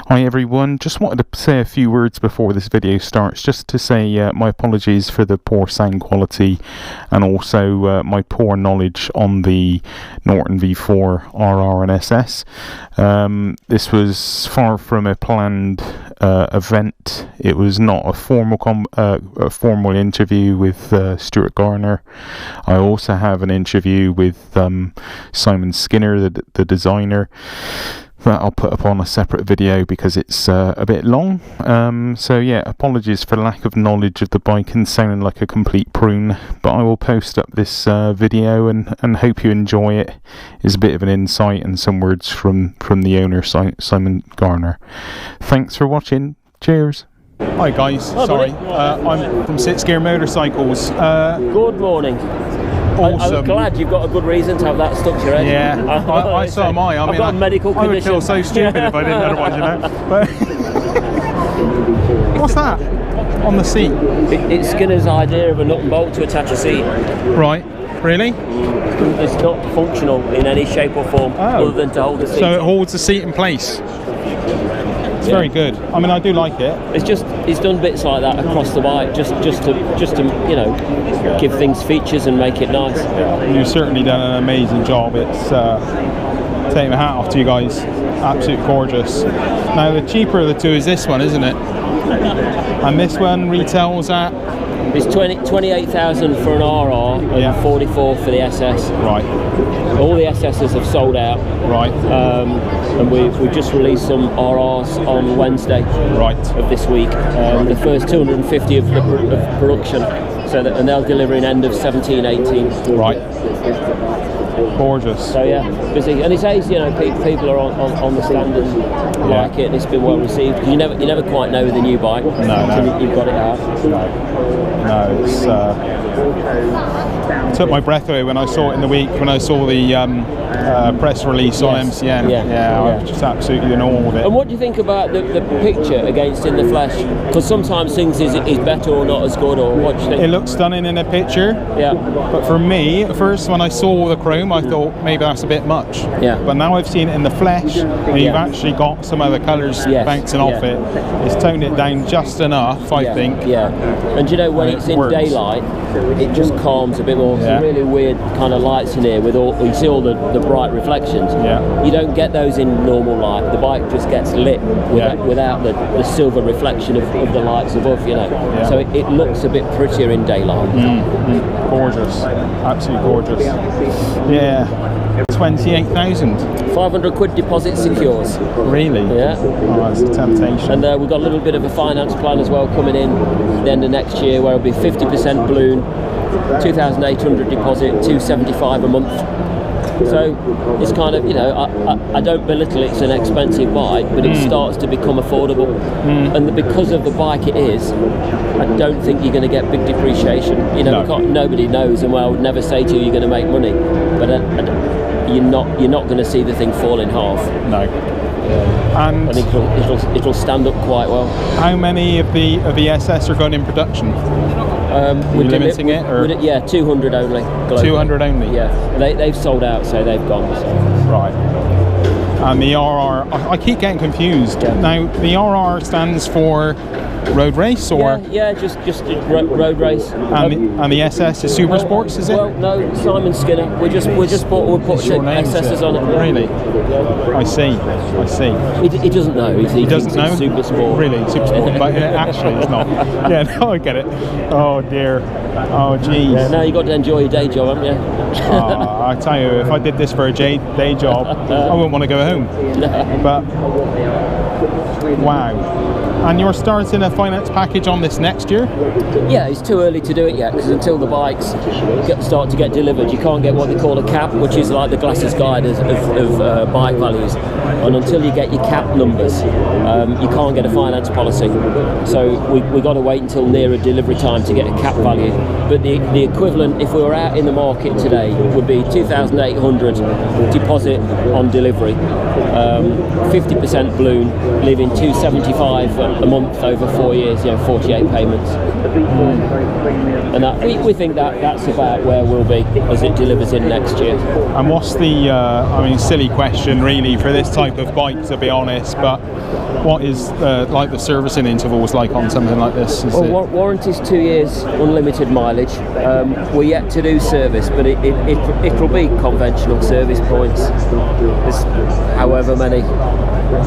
Hi everyone, just wanted to say a few words before this video starts, just to say my apologies for the poor sound quality and also my poor knowledge on the Norton V4 RR and SS. This was far from a planned event. It was not a formal interview with Stuart Garner. I also have an interview with Simon Skinner, the designer, that I'll put up on a separate video because it's a bit long. So yeah, apologies for lack of knowledge of the bike and sounding like a complete prune, but I will post up this video and hope you enjoy it. It's a bit of an insight and some words from the owner, Simon Garner. Thanks for watching. Cheers. Hi guys, sorry, I'm from 6 Gear Motorcycles. Good morning. Awesome. I'm glad you've got a good reason to have that stuck to your head. Yeah, so am I. I've got a medical condition. I would feel so stupid if I didn't otherwise, you know. But what's that on the seat? It's Skinner's idea of a nut and bolt to attach a seat. Right, really? It's not functional in any shape or form other than to hold the seat. So it holds the seat in place. It's very good. I mean, I do like it. It's done bits like that across the bike, just to you know, give things features and make it nice. You've certainly done an amazing job. It's taking my hat off to you guys. Absolutely gorgeous. Now the cheaper of the two is this one, isn't it? And this one retails at. It's 28,000 for an RR and 44 for the SS. Right. All the SSs have sold out. Right. And we've just released some RRs on Wednesday. Right. Of this week. The first 250 of production. And they'll deliver in end of 17-18. Right. Gorgeous. So yeah, busy, and it's easy. You know, people are on the stand and like it, and it's been well received. Because you never quite know with a new bike until you've got it out. No, it's took my breath away when I saw it in the week, when I saw the press release on MCN. I was just absolutely in awe of it. And what do you think about the picture against in the flesh? Because sometimes things is better or not as good, or what do you think? It looks stunning in a picture. Yeah. But for me, at first when I saw the chrome, I thought maybe that's a bit much. Yeah. But now I've seen it in the flesh, and you've actually got some other colours bouncing off it. It's toned it down just enough, I think. Yeah. And you know, when it's in daylight, it just calms a bit more. There's really weird kind of lights in here with you see all the bright reflections. Yeah. You don't get those in normal light. The bike just gets lit without the silver reflection of the lights above, you know. Yeah. So it looks a bit prettier in daylight. Gorgeous. Absolutely gorgeous. Yeah. 28,000. 500 quid deposit secures. Really? Yeah. Oh, that's a temptation. And we've got a little bit of a finance plan as well coming in at the end of next year, where it'll be 50% balloon, 2,800 deposit, 275 a month. So it's kind of, you know, I don't belittle it's an expensive bike, but it starts to become affordable. And because of the bike it is, I don't think you're going to get big depreciation. You know, nobody knows, and I would never say to you you're going to make money, but you're not going to see the thing fall in half. No. And it'll stand up quite well. How many of the SS are going in production? We're limiting it, or 200 only. Globally. 200 only. Yeah, they've sold out, so they've gone. So. Right. And the RR, I keep getting confused. Yeah. Now the RR stands for road race, or just road race. And the SS is super sports, is it? Well, no, Simon Skinner. We just put SSs on it. Really? I see. He doesn't know. He doesn't know. Super sport. Really, super sport. But actually, it's not. Yeah, no, I get it. Oh dear. Oh geez. Yeah, now you got to enjoy your day job, haven't you? I tell you, if I did this for a day job, I wouldn't want to go home. But wow. And you're starting a finance package on this next year? Yeah, it's too early to do it yet, because until the bikes start to get delivered, you can't get what they call a cap, which is like the Glasses guide of bike values. And until you get your cap numbers, you can't get a finance policy. So we got to wait until nearer delivery time to get a cap value. But the equivalent, if we were out in the market today, would be 2,800 deposit on delivery, 50% balloon, leaving 275 at a month over 4 years, 48 payments. And that, we think that that's about where we'll be as it delivers in next year. And what's the, I mean, silly question really for this type of bike, to be honest, but what is like the servicing intervals like on something like this? Well, warranty's 2 years, unlimited mileage. We're yet to do service, but it'll be conventional service points. There's however many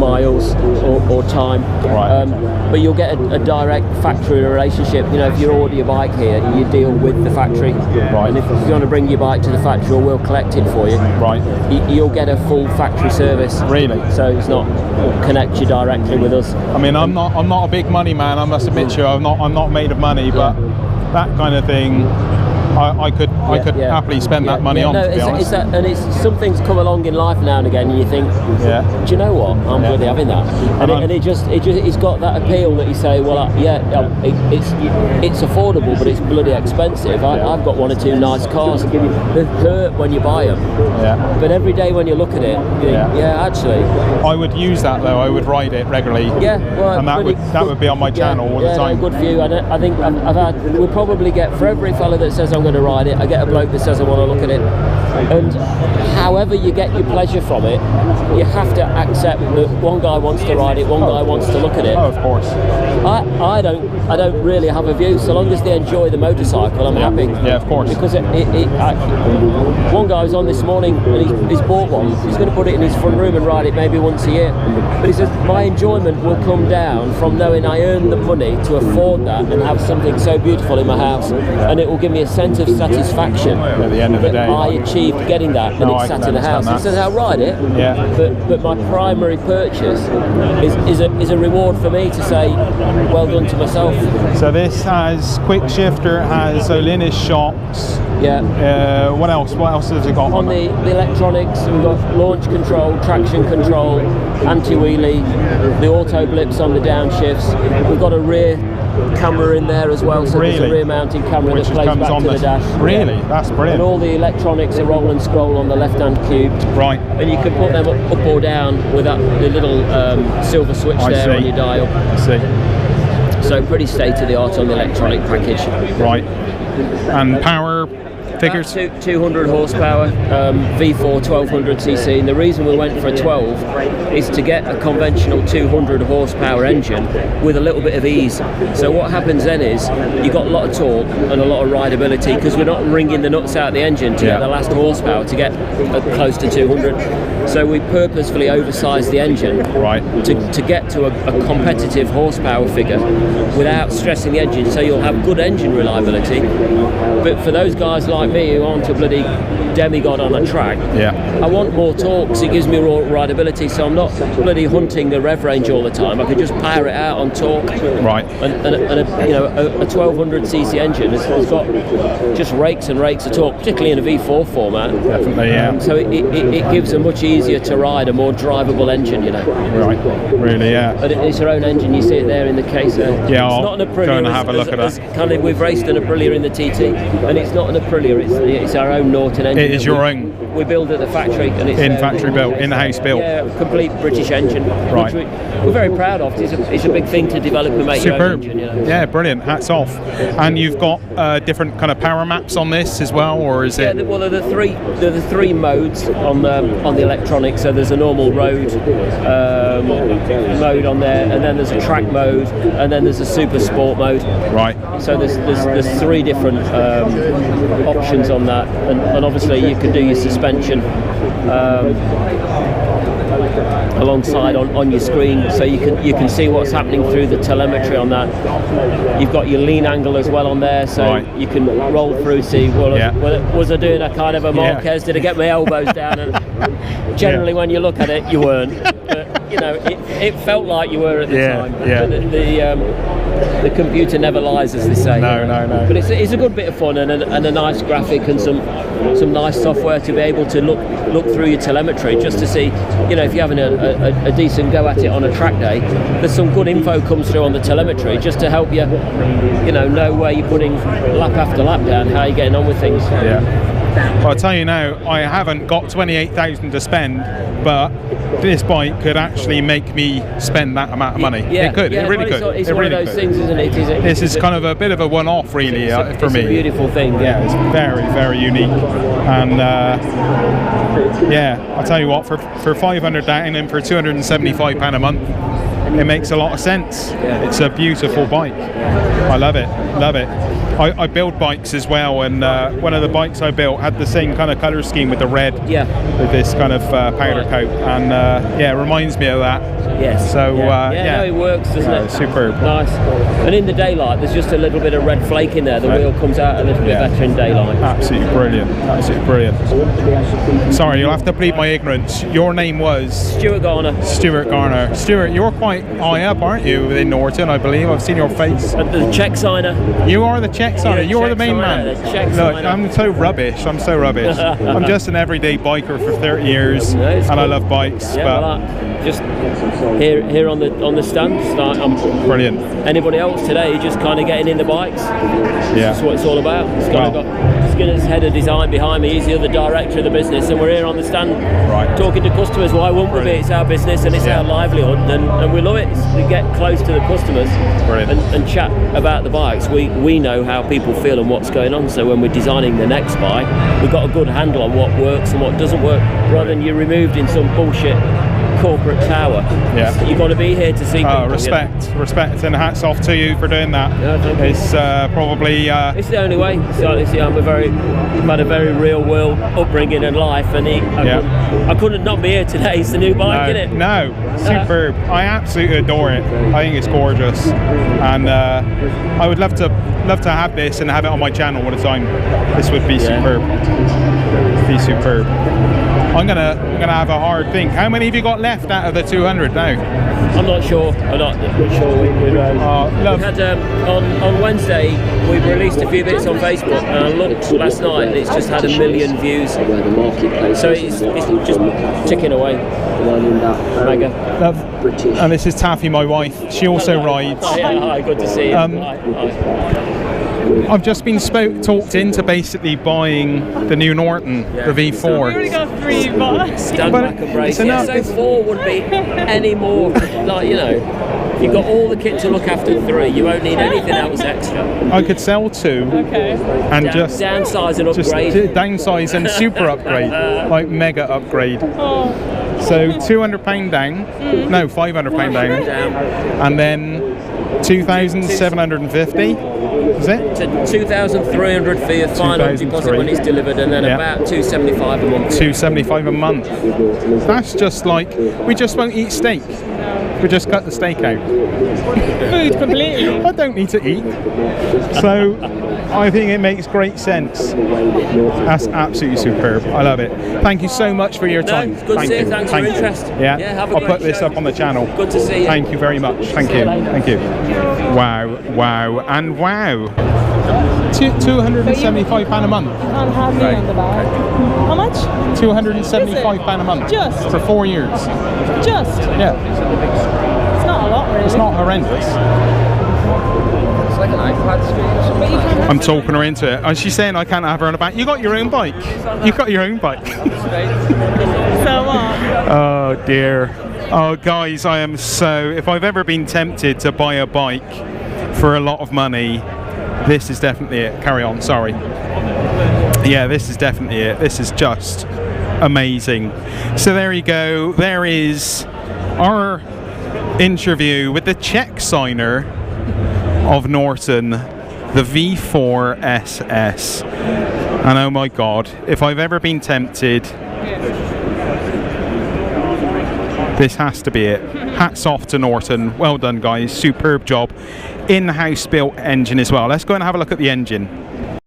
miles or time. Right. But you'll get a direct factory relationship. If you order your bike here, you deal with the factory. Right. And if you want to bring your bike to the factory, or we'll collect it for you. Right. You'll get a full factory service. Really? So it's not connect you directly with us. I mean, I'm not a big money man. I must admit to you, I'm not made of money, but that kind of thing, I could happily spend that money on. To be honest. It's some things come along in life now and again, and you think, do you know what? I'm really having that, and it's got that appeal that you say, well, it's affordable, but it's bloody expensive. I've got 1 or 2 nice cars. They hurt when you buy them. Yeah. But every day when you look at it, you think, actually, I would use that though. I would ride it regularly. Yeah. Well, and that would be on my channel all the time. Good for you. And I think we'll probably get, for every fella that says I'm going to ride it, I get a bloke that says I want to look at it. And however you get your pleasure from it, you have to accept that one guy wants to ride it, one guy wants to look at it. Oh, of course. I don't really have a view. So long as they enjoy the motorcycle, I'm happy. Yeah, of course. Because one guy was on this morning and he's bought one. He's going to put it in his front room and ride it maybe once a year. But he says my enjoyment will come down from knowing I earned the money to afford that and have something so beautiful in my house, and it will give me a sense of satisfaction at the end of the day. I achieved getting that, and it's sat in the house. He says I'll ride it. Yeah. But my primary purchase is a reward for me to say, well done to myself. So this has quick shifter, it has Olinis shocks. Yeah. What else? What else has it got on the electronics? We've got launch control, traction control, anti-wheelie, the auto blips on the downshifts. We've got a rear camera in there as well, so there's a rear mounting camera that plays back to the dash. Really? That's brilliant. And all the electronics are roll and scroll on the left hand cube. Right. And you can put them up or down with the little silver switch there on your dial. I see. So pretty state of the art on the electronic package. Right. And power figures? 200 horsepower, V4 1200cc, and the reason we went for a 12 is to get a conventional 200 horsepower engine with a little bit of ease. So what happens then is you've got a lot of torque and a lot of rideability, because we're not wringing the nuts out of the engine to get the last horsepower to get close to 200. So we purposefully oversized the engine to get to a competitive horsepower figure without stressing the engine, so you'll have good engine reliability. But for those guys like me who aren't a bloody demigod on a track, I want more torque, so it gives me raw rideability, so I'm not bloody hunting the rev range all the time. I can just power it out on torque. Right. And a 1200cc engine has got just rakes and rakes of torque, particularly in a V4 format. Definitely, yeah. So it gives a much easier to ride, a more drivable engine, Right. Really, yeah. But it's your own engine. You see it there in the case. Yeah, it's not an Aprilia. Go and have a look at that. We've raced an Aprilia in the TT, and it's not an Aprilia. It's our own Norton engine. It is your own. We build at the factory, and it's factory built, in the house built. Yeah, complete British engine, right. which we're very proud of. It's a big thing to develop and make your own engine. Yeah, brilliant. Hats off. And you've got different kind of power maps on this as well, or is it? Well, there are the three modes on the electronics. So there's a normal road mode on there, and then there's a track mode, and then there's a super sport mode. Right. So there's 3 different options on that, and obviously you can do your suspension alongside on your screen, so you can see what's happening through the telemetry on that. You've got your lean angle as well on there, so you can roll through, see was I doing a kind of a Marquez, did I get my elbows down? And generally when you look at it, you weren't, but it felt like you were at the time. The computer never lies, as they say. No. But it's a good bit of fun, and a nice graphic, and some nice software to be able to look through your telemetry, just to see, if you're having a decent go at it on a track day, there's some good info comes through on the telemetry, just to help you, know where you're putting lap after lap down, how you're getting on with things. Yeah. Well, I'll tell you now, I haven't got 28,000 to spend, but this bike could actually make me spend that amount of money. Yeah, it could. Yeah, it really could. It's it one really of those could. things, isn't it? This is kind of a bit of a one-off, really, for me. It's a beautiful thing. Yeah, it's very, very unique. And yeah, I'll tell you what, for 500 down and for £275 a month, it makes a lot of sense. Yeah. It's a beautiful bike. I love it. Love it. I build bikes as well, and one of the bikes I built had the same kind of colour scheme with the red, with this kind of powder coat, and yeah, it reminds me of that. Yes. So no, it works, doesn't it? Superb. Nice. And in the daylight, there's just a little bit of red flake in there. The wheel comes out a little bit better in daylight. Absolutely brilliant. Absolutely brilliant. Sorry, you'll have to plead my ignorance. Your name was Stuart Garner. Stuart Garner. Stuart, you're quite high up, aren't you, in Norton? I believe I've seen your face. The check signer. You are the check signer. You're the main man. Look, I'm so rubbish. I'm so rubbish. I'm just an everyday biker for 30 years, and cool. I love bikes. Yeah, but well, just here on the stand. I'm brilliant. Anybody else today just kind of getting in the bikes. Yeah. That's what it's all about. It's kind of got Skinner's head of design behind me. He's the other director of the business, and we're here on the stand talking to customers. Why wouldn't we be? It's our business and it's our livelihood, and we love it. We get close to the customers and chat about the bikes. We know how people feel and what's going on, so when we're designing the next bike, we've got a good handle on what works and what doesn't work, rather than you're removed in some bullshit corporate tower. You've got to be here to see people. Respect, and hats off to you for doing that. It's probably it's the only way. So I've had a very real world upbringing and life, and I couldn't not be here today. It's the new bike, isn't it? No, superb. I absolutely adore it. I think it's gorgeous, and I would love to have this and have it on my channel all the time. This would be superb. Be superb. I'm gonna have a hard think. How many have you got left out of the 200 now? I'm not sure. I'm not sure. We had on Wednesday we released a few bits on Facebook, and I looked last night and it's just had 1 million views. So it's just ticking away. Mega. Love. And this is Taffy, my wife. She also rides. Hi, good to see you. Hi. I've just been talked into basically buying the new Norton, the V4. We already got 3, but stand back and brace. So 4 would be any more, like, you know, you've got all the kit to look after 3. You won't need anything else extra. I could sell 2 and just downsize and upgrade. Just downsize and super upgrade, like mega upgrade. So £200 down, no, £500 down, and then 2,750. Is it? 2,300 for your final deposit when it's delivered, and then about 275 a month. 275 a month. That's just like, we just won't eat steak. We just cut the steak out. food completely. I don't need to eat. So I think it makes great sense. That's absolutely superb. I love it. Thank you so much for your time. No, good to see you. Thanks for your interest. Yeah, have a I'll great put this show. up on the channel. Good to see you. Thank you very much. Thank you. Thank you. Wow, wow, and wow. £275 a month. You can't have me on the back. How much? £275 a month. Just? For 4 years. Just? Yeah. It's not a lot, really. It's not horrendous. It's like an iPad screen. But you can't I'm talking her into it. And she's saying I can't have her on the back. You got your own bike. You got your own bike. So what? Oh dear. Oh guys, I am so... If I've ever been tempted to buy a bike for a lot of money, this is definitely it. Carry on, sorry. Yeah, this is definitely it. This is just amazing. So there you go. There is our interview with the check signer of Norton, the V4 SS. And oh my god, if I've ever been tempted, this has to be it. Hats off to Norton. Well done guys, superb job. In-house built engine as well. Let's go and have a look at the engine.